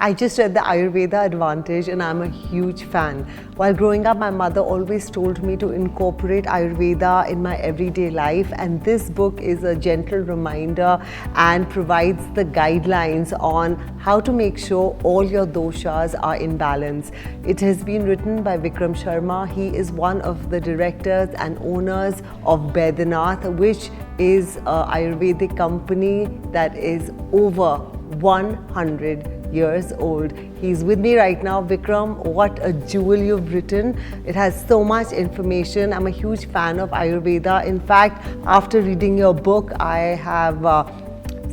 I just read the Ayurveda Advantage and I'm a huge fan. While growing up, my mother always told me to incorporate Ayurveda in my everyday life, and this book is a gentle reminder and provides the guidelines on how to make sure all your doshas are in balance. It has been written by Vikram Sharma. He is one of the directors and owners of Baidyanath, which is an Ayurvedic company that is over 100 years old. He's with me right now. Vikram, what a jewel you've written. It has so much information. I'm a huge fan of Ayurveda. In fact, after reading your book, I have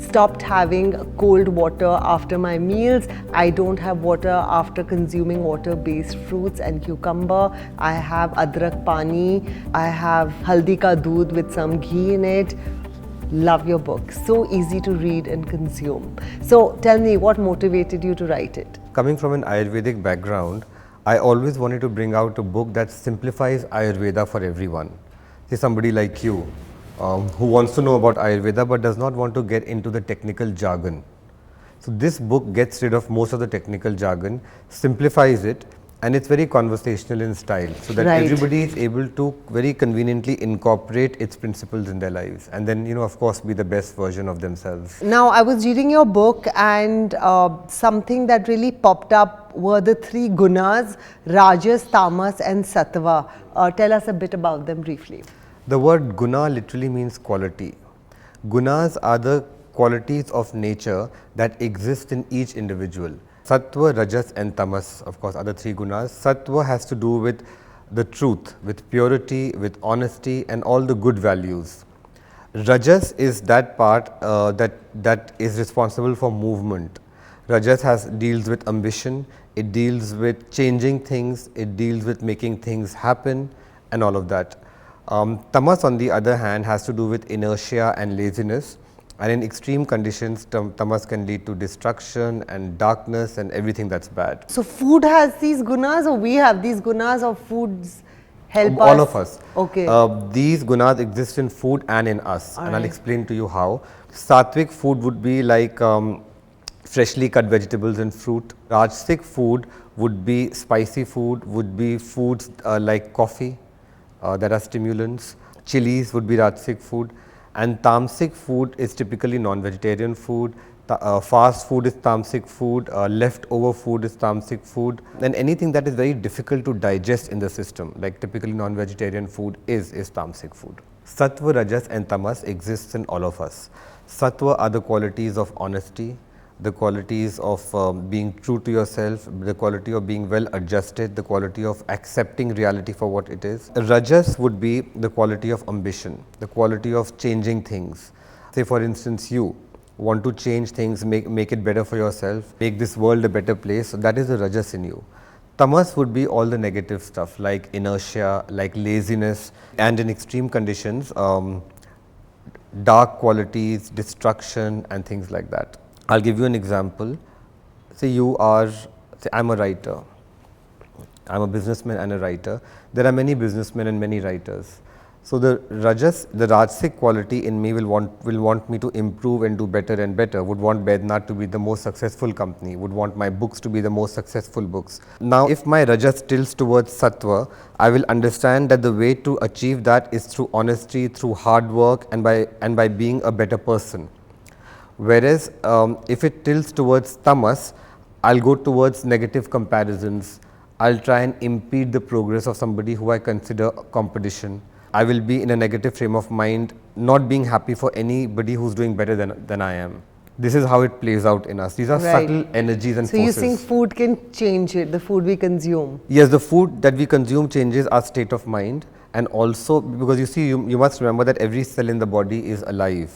stopped having cold water after my meals. I don't have water after consuming water-based fruits and cucumber. I have adrak pani. I have haldi ka doodh with some ghee in it. Love your book. So easy to read and consume. So tell me, what motivated you to write it? Coming from an Ayurvedic background, I always wanted to bring out a book that simplifies Ayurveda for everyone. Say somebody like you, who wants to know about Ayurveda but does not want to get into the technical jargon. So this book gets rid of most of the technical jargon, simplifies it, and it's very conversational in style, so that everybody is able to very conveniently incorporate its principles in their lives, and then, of course, be the best version of themselves. Now, I was reading your book, and something that really popped up were the three gunas: Rajas, Tamas and Sattva. Tell us a bit about them briefly. The word guna literally means quality. Gunas are the qualities of nature that exist in each individual. Sattva, Rajas and Tamas, of course, are the three gunas. Sattva has to do with the truth, with purity, with honesty and all the good values. Rajas is that part that is responsible for movement. Rajas deals with ambition, it deals with changing things, it deals with making things happen and all of that. Tamas, on the other hand, has to do with inertia and laziness. And in extreme conditions, tamas can lead to destruction and darkness and everything that's bad. So food has these gunas, or we have these gunas, or foods help us? All of us. Okay. These gunas exist in food and in us, and I'll explain to you how. Sattvic food would be like freshly cut vegetables and fruit. Rajasic food would be spicy food, would be foods like coffee that are stimulants. Chilies would be Rajasic food. And tamasic food is typically non-vegetarian food. Fast food is tamasic food, leftover food is tamasic food, and anything that is very difficult to digest in the system, like typically non-vegetarian food is tamasic food. Sattva, Rajas and Tamas exists in all of us. Sattva are the qualities of honesty, the qualities of being true to yourself, the quality of being well adjusted, the quality of accepting reality for what it is. Rajas would be the quality of ambition, the quality of changing things. Say for instance, you want to change things, make it better for yourself, make this world a better place, so that is the Rajas in you. Tamas would be all the negative stuff like inertia, like laziness, and in extreme conditions, dark qualities, destruction and things like that. I'll give you an example. Say I'm a writer. I'm a businessman and a writer. There are many businessmen and many writers. So the Rajasic quality in me will want me to improve and do better and better, would want Baidyanath to be the most successful company, would want my books to be the most successful books. Now, if my Rajas tilts towards Sattva, I will understand that the way to achieve that is through honesty, through hard work and by being a better person. Whereas if it tilts towards Tamas, I'll go towards negative comparisons. I'll try and impede the progress of somebody who I consider competition. I will be in a negative frame of mind, not being happy for anybody who's doing better than I am. This is how it plays out in us. These are subtle energies and forces. So you think food can change it, the food we consume? Yes, the food that we consume changes our state of mind, and also because you must remember that every cell in the body is alive.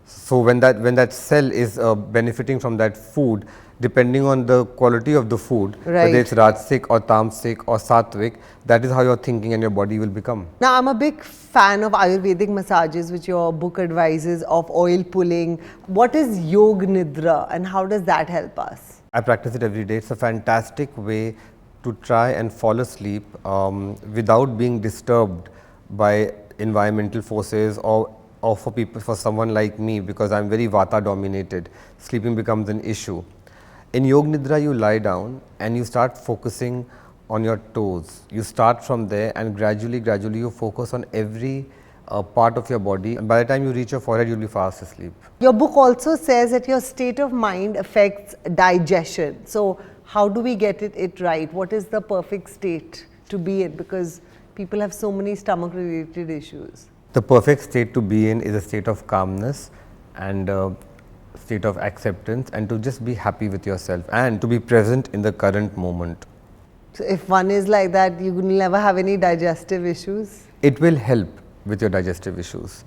So when that cell is benefiting from that food, depending on the quality of the food, whether it's Rajasic or Tamasic or Sattvic, that is how your thinking and your body will become. Now, I'm a big fan of Ayurvedic massages, which your book advises, of oil pulling. What is Yog Nidra and how does that help us? I practice it every day. It's a fantastic way to try and fall asleep without being disturbed by environmental forces or for someone like me, because I'm very Vata dominated, sleeping becomes an issue. In Yog Nidra, you lie down and you start focusing on your toes. You start from there and gradually you focus on every part of your body. And by the time you reach your forehead, you'll be fast asleep. Your book also says that your state of mind affects digestion. So how do we get it right? What is the perfect state to be in? Because people have so many stomach related issues. The perfect state to be in is a state of calmness and state of acceptance, and to just be happy with yourself and to be present in the current moment. So if one is like that, you will never have any digestive issues? It will help with your digestive issues.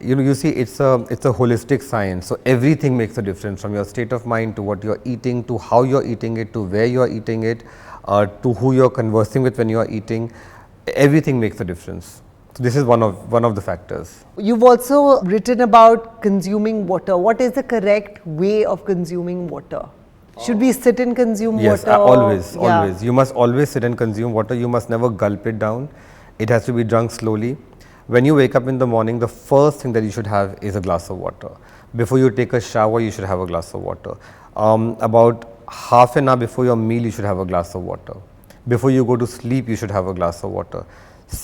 You know, you see, it's a holistic science. So everything makes a difference, from your state of mind to what you're eating, to how you're eating it, to where you're eating it, to who you're conversing with when you're eating. Everything makes a difference. So this is one of the factors. You've also written about consuming water. What is the correct way of consuming water? Should we sit and consume Yes, water? always, Yeah. always. You must always sit and consume water. You must never gulp it down. It has to be drunk slowly. When you wake up in the morning, the first thing that you should have is a glass of water. Before you take a shower, you should have a glass of water. About half an hour before your meal, you should have a glass of water. Before you go to sleep, you should have a glass of water.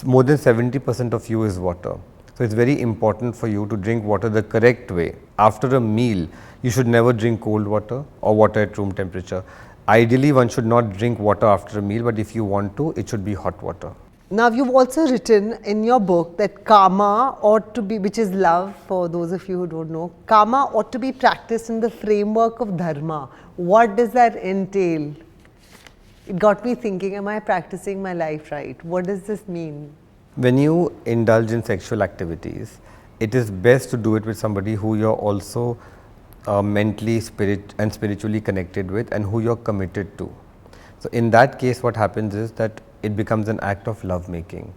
More than 70% of you is water. So it's very important for you to drink water the correct way. After a meal, you should never drink cold water or water at room temperature. Ideally, one should not drink water after a meal, but if you want to, it should be hot water. Now, you've also written in your book that karma ought to be, which is love for those of you who don't know, karma ought to be practiced in the framework of dharma. What does that entail? It got me thinking, am I practicing my life right? What does this mean? When you indulge in sexual activities, it is best to do it with somebody who you're also mentally and spiritually connected with, and who you're committed to. So in that case, what happens is that it becomes an act of love making,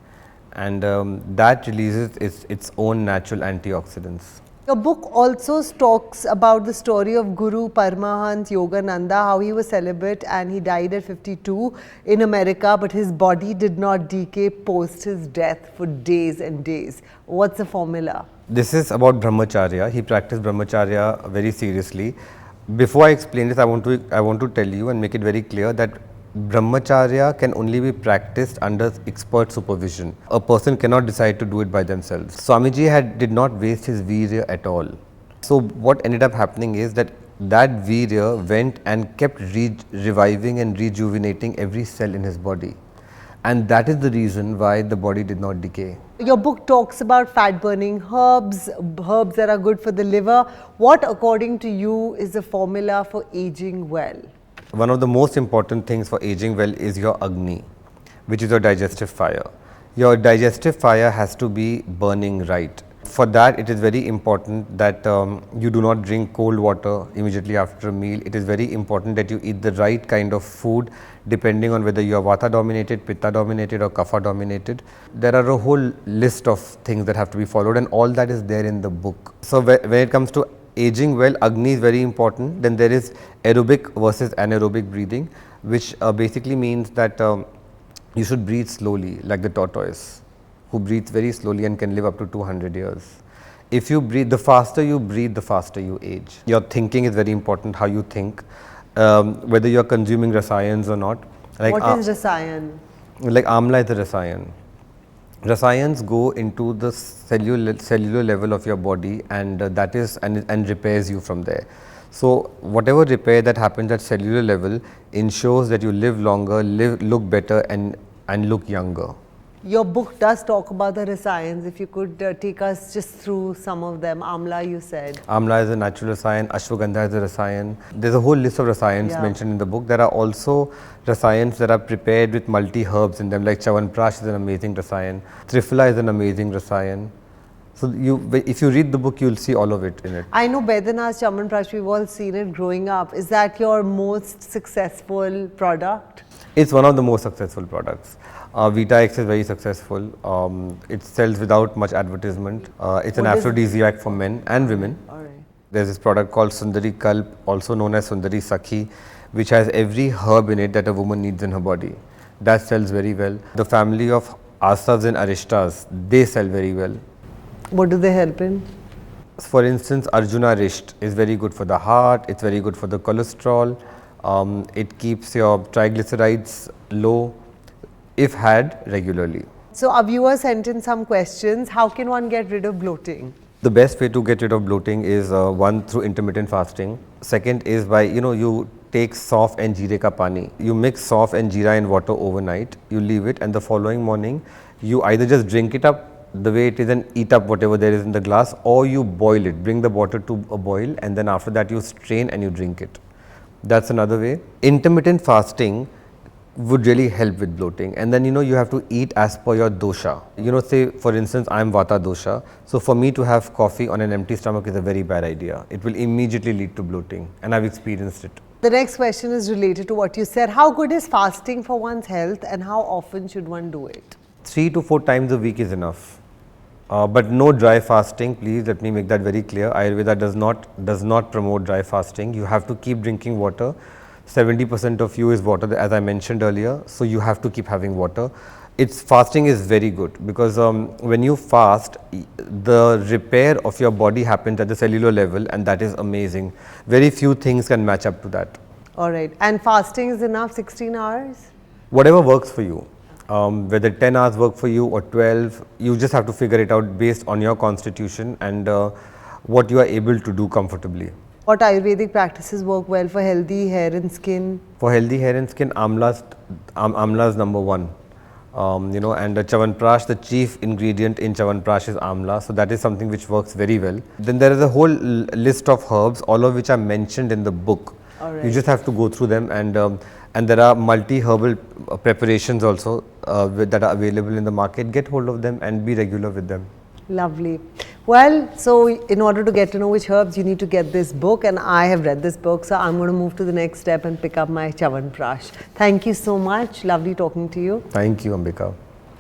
and that releases its own natural antioxidants. Your book also talks about the story of Guru Paramahansa Yogananda, how he was celibate and he died at 52 in America, but his body did not decay post his death for days and days. What's the formula? This is about brahmacharya. He practiced brahmacharya very seriously. Before I explain this, I want to tell you and make it very clear that brahmacharya can only be practiced under expert supervision. A person cannot decide to do it by themselves. Swamiji did not waste his virya at all. So what ended up happening is that virya went and kept reviving and rejuvenating every cell in his body. And that is the reason why the body did not decay. Your book talks about fat burning herbs that are good for the liver. What, according to you, is the formula for aging well? One of the most important things for aging well is your Agni, which is your digestive fire. Your digestive fire has to be burning right. For that, it is very important that you do not drink cold water immediately after a meal. It is very important that you eat the right kind of food, depending on whether you are Vata dominated, Pitta dominated or Kapha dominated. There are a whole list of things that have to be followed, and all that is there in the book. So when it comes to aging well, Agni is very important. Then there is aerobic versus anaerobic breathing, which basically means that you should breathe slowly, like the tortoise, who breathes very slowly and can live up to 200 years. If you breathe, the faster you breathe, the faster you age. Your thinking is very important, how you think, whether you are consuming rasayans or not. Like what is rasayan? Like amla is a rasayan. Rasayans go into the cellular level of your body, and that is and repairs you from there. So whatever repair that happens at cellular level ensures that you live longer, look better and look younger. Your book does talk about the rasayans. If you could take us just through some of them. Amla, you said. Amla is a natural rasayan, ashwagandha is a rasayan. There's a whole list of rasayans mentioned in the book. There are also rasayans that are prepared with multi-herbs in them, like Chawanprash is an amazing rasayan, Triphala is an amazing rasayan. So if you read the book, you'll see all of it in it. I know Baidyanath Chawanprash, we've all seen it growing up. Is that your most successful product? It's one of the most successful products. Vita-X is very successful. It sells without much advertisement. It's an aphrodisiac for men and women. There's this product called Sundari Kalp, also known as Sundari Sakhi, which has every herb in it that a woman needs in her body. That sells very well. The family of Asavs and Arishtas, they sell very well. What do they help in? For instance, Arjuna Risht is very good for the heart, it's very good for the cholesterol. It keeps your triglycerides low if had regularly. So our viewers sent in some questions. How can one get rid of bloating? The best way to get rid of bloating is one, through intermittent fasting. Second is by, you take sauf and jeera ka pani. You mix sauf and jeera in water overnight, you leave it, and the following morning you either just drink it up the way it is and eat up whatever there is in the glass, or you boil it, bring the water to a boil, and then after that you strain and you drink it. That's another way. Intermittent fasting would really help with bloating, and then you have to eat as per your dosha. Say for instance I am vata dosha, so for me to have coffee on an empty stomach is a very bad idea. It will immediately lead to bloating, and I've experienced it. The next question is related to what you said. How good is fasting for one's health, and how often should one do it? 3 to 4 times a week is enough, but no dry fasting. Please let me make that very clear. Ayurveda does not promote dry fasting. You have to keep drinking water. 70% of you is water, as I mentioned earlier, so you have to keep having water. Fasting is very good because when you fast, the repair of your body happens at the cellular level, and that is amazing. Very few things can match up to that. All right. And fasting is enough, 16 hours? Whatever works for you. Whether 10 hours work for you or 12, you just have to figure it out based on your constitution and what you are able to do comfortably. What Ayurvedic practices work well for healthy hair and skin? For healthy hair and skin, amla is number one. And Chyawanprash, the chief ingredient in Chyawanprash is amla, so that is something which works very well. Then there is a whole list of herbs, all of which are mentioned in the book. Right. You just have to go through them, and there are multi-herbal preparations also that are available in the market. Get hold of them and be regular with them. Lovely. Well, so in order to get to know which herbs, you need to get this book, and I have read this book, so I'm going to move to the next step and pick up my Chyawanprash. Thank you so much. Lovely talking to you. Thank you, Ambika.